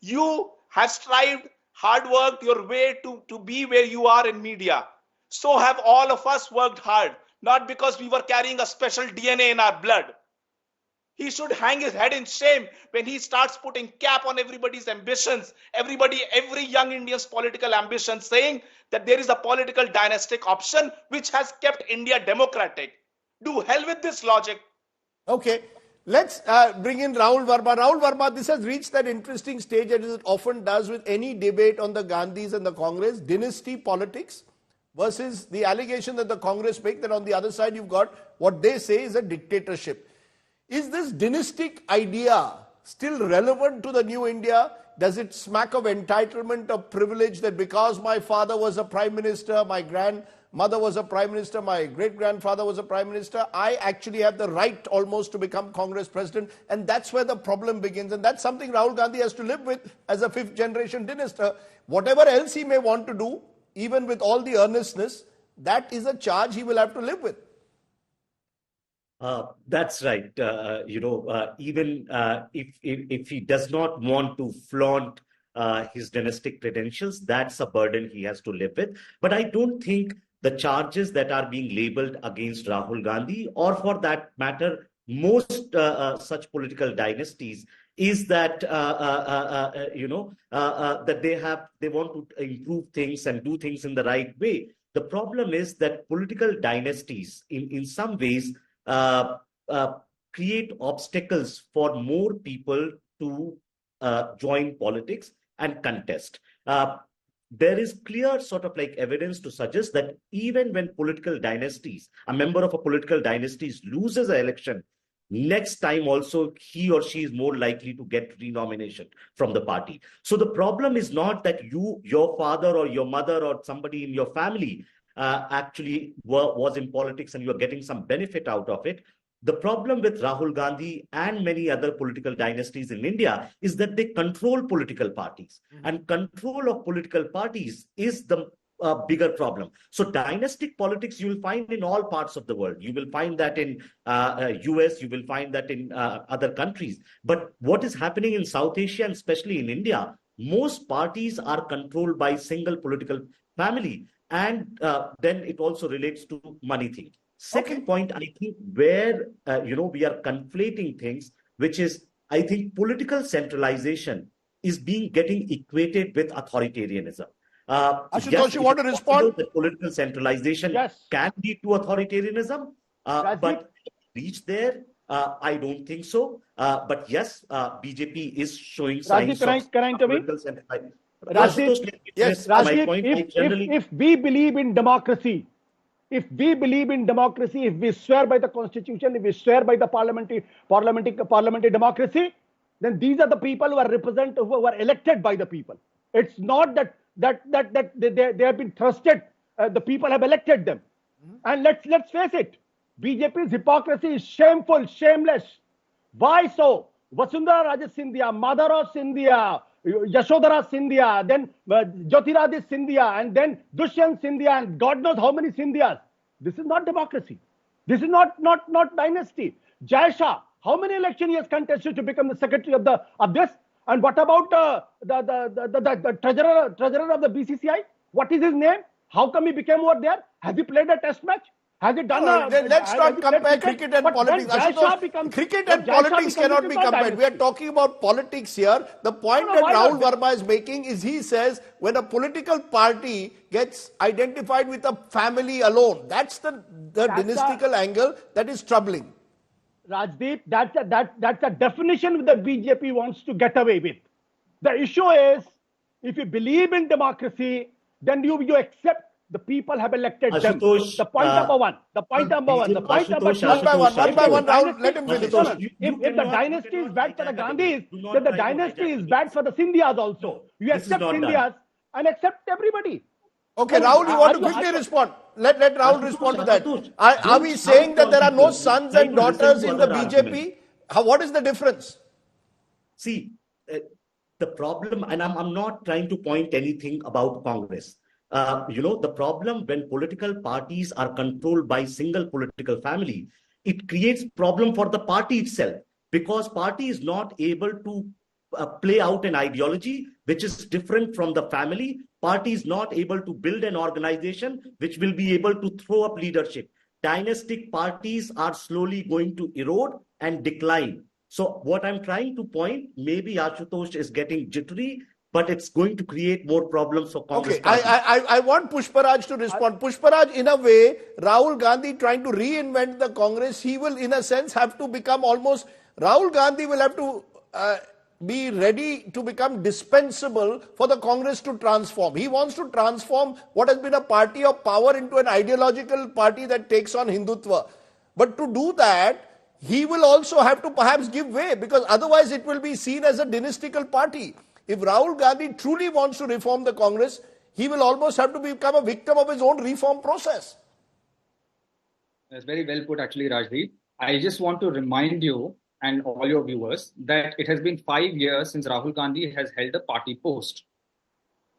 You have strived, hard worked your way to be where you are in media. So have all of us worked hard, not because we were carrying a special DNA in our blood. He should hang his head in shame when he starts putting cap on everybody's ambitions, every young Indian's political ambition, saying that there is a political dynastic option which has kept India democratic. Do hell with this logic. Okay, let's bring in Rahul Verma. Rahul Verma, this has reached that interesting stage as it often does with any debate on the Gandhis and the Congress, dynasty politics versus the allegation that the Congress make that on the other side you've got what they say is a dictatorship. Is this dynastic idea still relevant to the new India? Does it smack of entitlement, of privilege that because my father was a prime minister, my grandmother was a prime minister, my great-grandfather was a prime minister, I actually have the right almost to become Congress president, and that's where the problem begins, and that's something Rahul Gandhi has to live with as a fifth-generation dynasty. Whatever else he may want to do, even with all the earnestness, that is a charge he will have to live with. That's right. Even if he does not want to flaunt his dynastic credentials, that's a burden he has to live with. But I don't think the charges that are being labeled against Rahul Gandhi, or for that matter, most such political dynasties, is that that they want to improve things and do things in the right way. The problem is that political dynasties, in some ways, create obstacles for more people to join politics and contest. There is clear sort of like evidence to suggest that even when political dynasties, a member of a political dynasty loses an election, next time also he or she is more likely to get renomination from the party. So the problem is not that your father or your mother or somebody in your family actually was in politics and you are getting some benefit out of it. The problem with Rahul Gandhi and many other political dynasties in India is that they control political parties. And control of political parties is the bigger problem. So dynastic politics you will find in all parts of the world. You will find that in US, you will find that in other countries. But what is happening in South Asia and especially in India, most parties are controlled by single political family. And then it also relates to money thing. Second point, I think where, we are conflating things, which is, I think political centralization is getting equated with authoritarianism. Ashutosh, you want to respond? That political centralization can lead to authoritarianism, but reach there, I don't think so. But yes, BJP is showing signs of political centralization. Rajdeep, yes, Rajdeep, if we believe in democracy, if we swear by the constitution, if we swear by the parliamentary democracy, then these are the people who are elected by the people. It's not that they have been trusted. The people have elected them. And let's face it, BJP's hypocrisy is shameful, shameless. Why so? Vasundhara Raje Scindia, mother of Scindia, Yashodhara Scindia, then Jyotiradish Scindia, and then Dushyant Scindia, and God knows how many Scindias. This is not democracy. This is not dynasty. Jai Shah, how many elections he has contested to become the secretary of this? And what about the treasurer of the BCCI? What is his name? How come he became over there? Has he played a test match? Has it done let's not compare cricket and politics. Cricket and politics cannot be compared. We are talking about politics here. The point that Rahul Verma is making is he says when a political party gets identified with a family alone, that's the dynastical angle that is troubling. Rajdeep, that's a definition that BJP wants to get away with. The issue is, if you believe in democracy, then you accept the people have elected them. The point number one. The point number two. One by one, Rahul, let him finish. If the dynasty is bad for the Gandhis, then the dynasty is bad for the Scindias also. You accept Scindias and accept everybody. Okay, Rahul, you want to quickly respond? Let Rahul respond to that. Are we saying that there are no sons and daughters in the BJP? What is the difference? See, the problem, and I'm not trying to point anything about Congress. The problem when political parties are controlled by single political family, it creates problem for the party itself, because party is not able to play out an ideology which is different from the family. Party is not able to build an organization which will be able to throw up leadership. Dynastic parties are slowly going to erode and decline. So what I'm trying to point, maybe Ashutosh is getting jittery, but it's going to create more problems for Congress. Okay, I want Pushparaj to respond. Pushparaj, in a way, Rahul Gandhi trying to reinvent the Congress, he will in a sense have to become almost, Rahul Gandhi will have to be ready to become dispensable for the Congress to transform. He wants to transform what has been a party of power into an ideological party that takes on Hindutva. But to do that, he will also have to perhaps give way, because otherwise it will be seen as a dynastical party. If Rahul Gandhi truly wants to reform the Congress, he will almost have to become a victim of his own reform process. That's very well put, actually, Rajdeep. I just want to remind you and all your viewers that it has been 5 years since Rahul Gandhi has held a party post,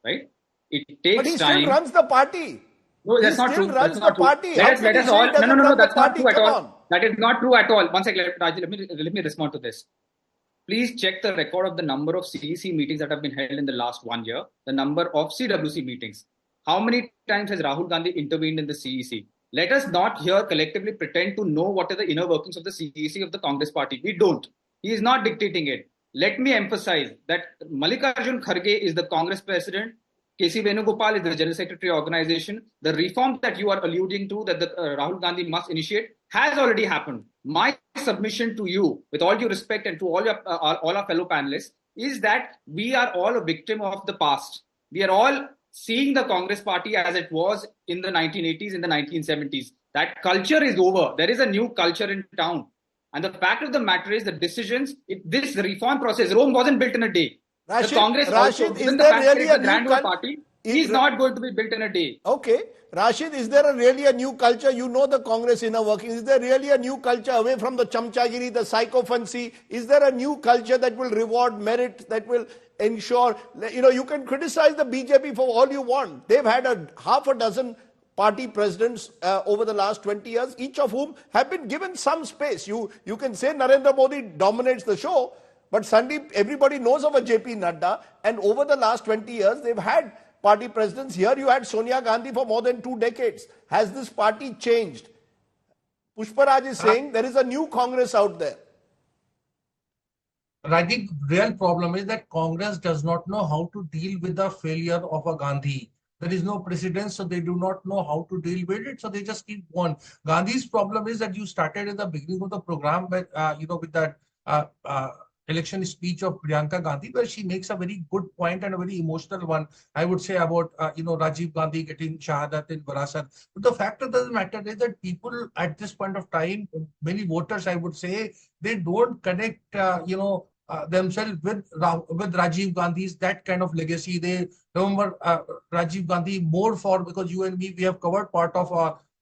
right? It takes time. But he still runs the party. No, that's not true. Runs the party. Let us all. No, that's not true at all. That is not true at all. One second, let me respond to this. Please check the record of the number of CEC meetings that have been held in the last 1 year, the number of CWC meetings. How many times has Rahul Gandhi intervened in the CEC? Let us not here collectively pretend to know what are the inner workings of the CEC of the Congress party. We don't. He is not dictating it. Let me emphasize that Mallikarjun Kharge is the Congress president. KC Venugopal is the General Secretary organization. The reform that you are alluding to that Rahul Gandhi must initiate has already happened. My submission to you, with all due respect and to all our fellow panelists, is that we are all a victim of the past. We are all seeing the Congress party as it was in the 1980s, in the 1970s. That culture is over. There is a new culture in town. And the fact of the matter is the decisions, this reform process, Rome wasn't built in a day. Rashid, the Congress Rashid, also, is given the there fact really that a it's a new grandeur party, is not going to be built in a day. Okay. Rashid, is there really a new culture? You know the Congress inner workings. Is there really a new culture away from the chamchagiri, the sycophancy? Is there a new culture that will reward merit, that will ensure, you can criticize the BJP for all you want. They've had half a dozen party presidents over the last 20 years, each of whom have been given some space. You can say Narendra Modi dominates the show, but Sandeep, everybody knows of a JP Nadda, and over the last 20 years, they've had party presidents. Here you had Sonia Gandhi for more than 2 decades. Has this party changed? Pushparaj is saying there is a new Congress out there. I think the real problem is that Congress does not know how to deal with the failure of a Gandhi. There is no precedent, so they do not know how to deal with it. So they just keep on. Gandhi's problem is that you started at the beginning of the program, with that election speech of Priyanka Gandhi, where she makes a very good point and a very emotional one, I would say, about Rajiv Gandhi getting shahadat in Varasat. But the fact of the matter is that people at this point of time, many voters, I would say, they don't connect, themselves with Rajiv Gandhi's that kind of legacy. They remember Rajiv Gandhi more because you and me, we have covered part of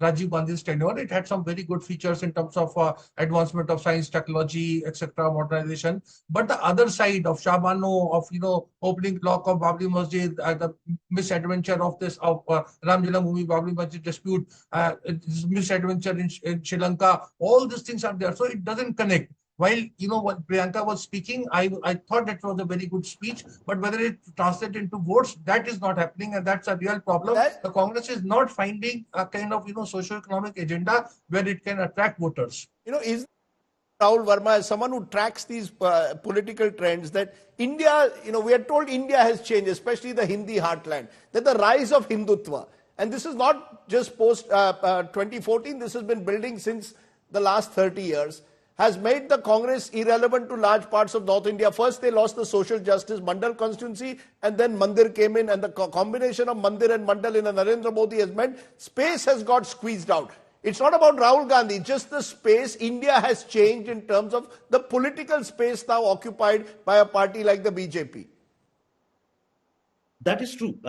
Rajiv Gandhi's tenure. It had some very good features in terms of advancement of science, technology, etc., modernization. But the other side of Shabano, of opening lock of Babri Masjid, the misadventure of this of Ram Janmabhoomi Babri Masjid dispute, this misadventure in Sri Lanka, all these things are there. So it doesn't connect. While, when Priyanka was speaking, I thought that was a very good speech, but whether it translates into votes, that is not happening, and that's a real problem. The Congress is not finding a kind of, socio-economic agenda where it can attract voters. Is Rahul Verma, as someone who tracks these political trends, that India, we are told India has changed, especially the Hindi heartland, that the rise of Hindutva, and this is not just post 2014, this has been building since the last 30 years, has made the Congress irrelevant to large parts of North India. First, they lost the social justice Mandal constituency, and then Mandir came in, and the combination of Mandir and Mandal in a Narendra Modi has meant space has got squeezed out. It's not about Rahul Gandhi, just the space. India has changed in terms of the political space now occupied by a party like the BJP. That is true.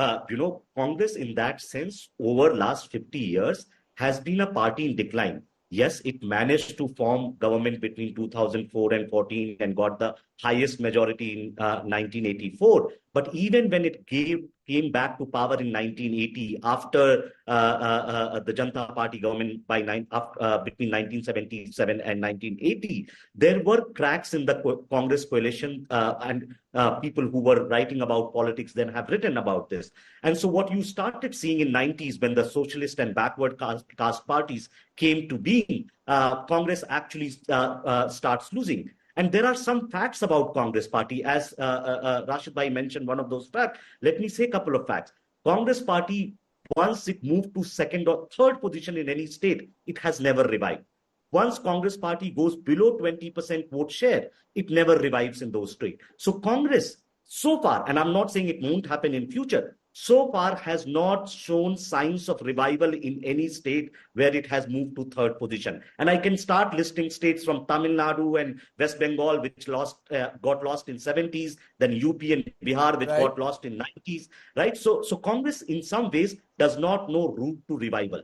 Congress in that sense over last 50 years has been a party in decline. Yes, it managed to form government between 2004 and 14 and got the highest majority in 1984. But even when it came back to power in 1980, after the Janata Party government between 1977 and 1980, there were cracks in the Congress coalition, and people who were writing about politics then have written about this. And so what you started seeing in 90s when the socialist and backward caste parties came to being, Congress actually starts losing. And there are some facts about Congress party. As Rashid Bhai mentioned one of those facts, let me say a couple of facts. Congress party, once it moved to second or third position in any state, it has never revived. Once Congress party goes below 20% vote share, it never revives in those states. So Congress, so far, and I'm not saying it won't happen in future, so far has not shown signs of revival in any state where it has moved to third position. And I can start listing states from Tamil Nadu and West Bengal, which got lost in 70s, then UP and Bihar, which got lost in 90s, right? So Congress in some ways does not know route to revival.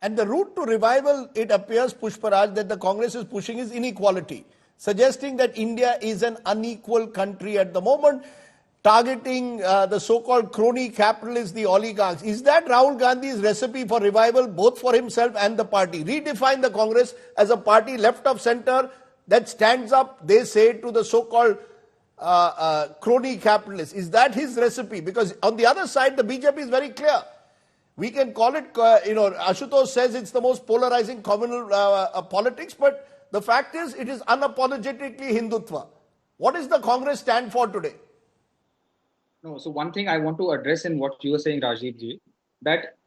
And the route to revival, it appears, Pushparaj, that the Congress is pushing is inequality, suggesting that India is an unequal country at the moment, targeting the so-called crony capitalists, the oligarchs. Is that Rahul Gandhi's recipe for revival, both for himself and the party? Redefine the Congress as a party left of center that stands up, they say, to the so-called crony capitalists. Is that his recipe? Because on the other side, the BJP is very clear. We can call it, Ashutosh says it's the most polarizing communal politics, but the fact is it is unapologetically Hindutva. What does the Congress stand for today? No, so one thing I want to address in what you were saying, Rajiv ji, that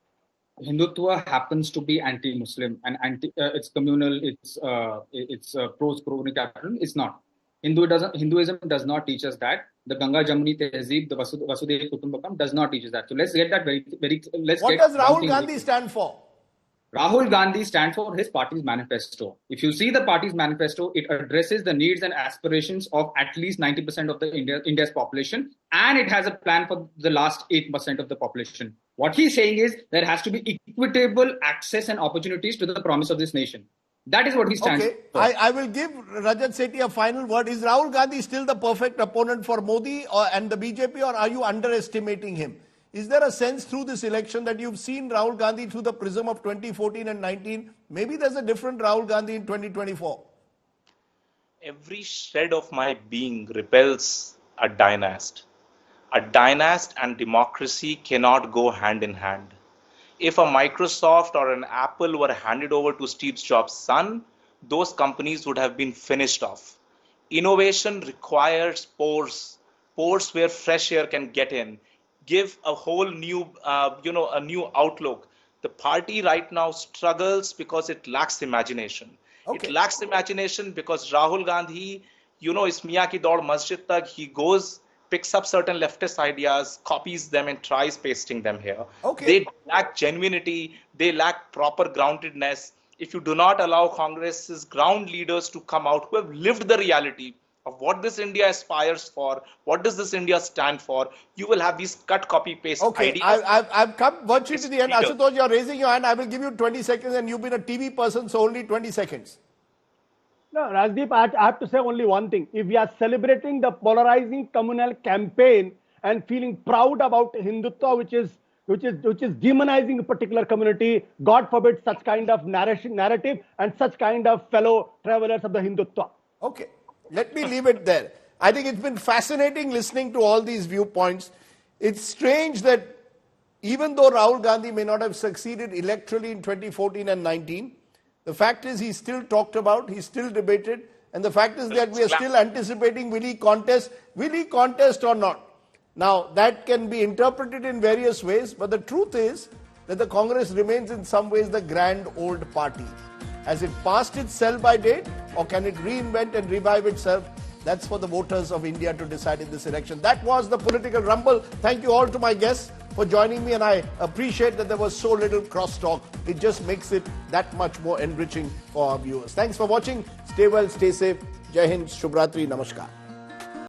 Hindutva happens to be anti-Muslim and it's communal, it's pro-crony capitalism. It's not. Hinduism does not teach us that. The Ganga Jamuni Tehzeeb, the Vasudhaiva Kutumbakam does not teach us that. So let's get that What does Rahul Gandhi stand for? Rahul Gandhi stands for his party's manifesto. If you see the party's manifesto, it addresses the needs and aspirations of at least 90% of India's population, and it has a plan for the last 8% of the population. What he's saying is there has to be equitable access and opportunities to the promise of this nation. That is what he stands for. I will give Rajat Sethi a final word. Is Rahul Gandhi still the perfect opponent for Modi and the BJP, or are you underestimating him? Is there a sense through this election that you've seen Rahul Gandhi through the prism of 2014 and 19? Maybe there's a different Rahul Gandhi in 2024. Every shred of my being repels a dynast. A dynast and democracy cannot go hand in hand. If a Microsoft or an Apple were handed over to Steve Jobs' son, those companies would have been finished off. Innovation requires pores where fresh air can get in. Give a whole new, a new outlook. The party right now struggles because it lacks imagination. Okay. It lacks imagination because Rahul Gandhi, is Mia ki daud masjid tak, he goes, picks up certain leftist ideas, copies them and tries pasting them here. Okay. They lack genuinity. They lack proper groundedness. If you do not allow Congress's ground leaders to come out who have lived the reality of what this India aspires for, what does this India stand for, you will have these cut, copy, paste ideas. I've come virtually to the end. Ashutosh, you're raising your hand. I will give you 20 seconds and you've been a TV person, so only 20 seconds. No, Rajdeep, I have to say only one thing. If we are celebrating the polarizing communal campaign and feeling proud about Hindutva, which is demonizing a particular community, God forbid such kind of narrative and such kind of fellow travelers of the Hindutva. Okay. Let me leave it there. I think it's been fascinating listening to all these viewpoints. It's strange that even though Rahul Gandhi may not have succeeded electorally in 2014 and 19, the fact is he's still talked about, he's still debated, and the fact is that we are still anticipating will he contest or not. Now, that can be interpreted in various ways, but the truth is that the Congress remains in some ways the grand old party. Has it passed its sell-by date, or can it reinvent and revive itself? That's for the voters of India to decide in this election. That was the Political Rumble. Thank you all to my guests for joining me, and I appreciate that there was so little crosstalk. It just makes it that much more enriching for our viewers. Thanks for watching. Stay well, stay safe. Jai Hind, Shubh Ratri, Namaskar.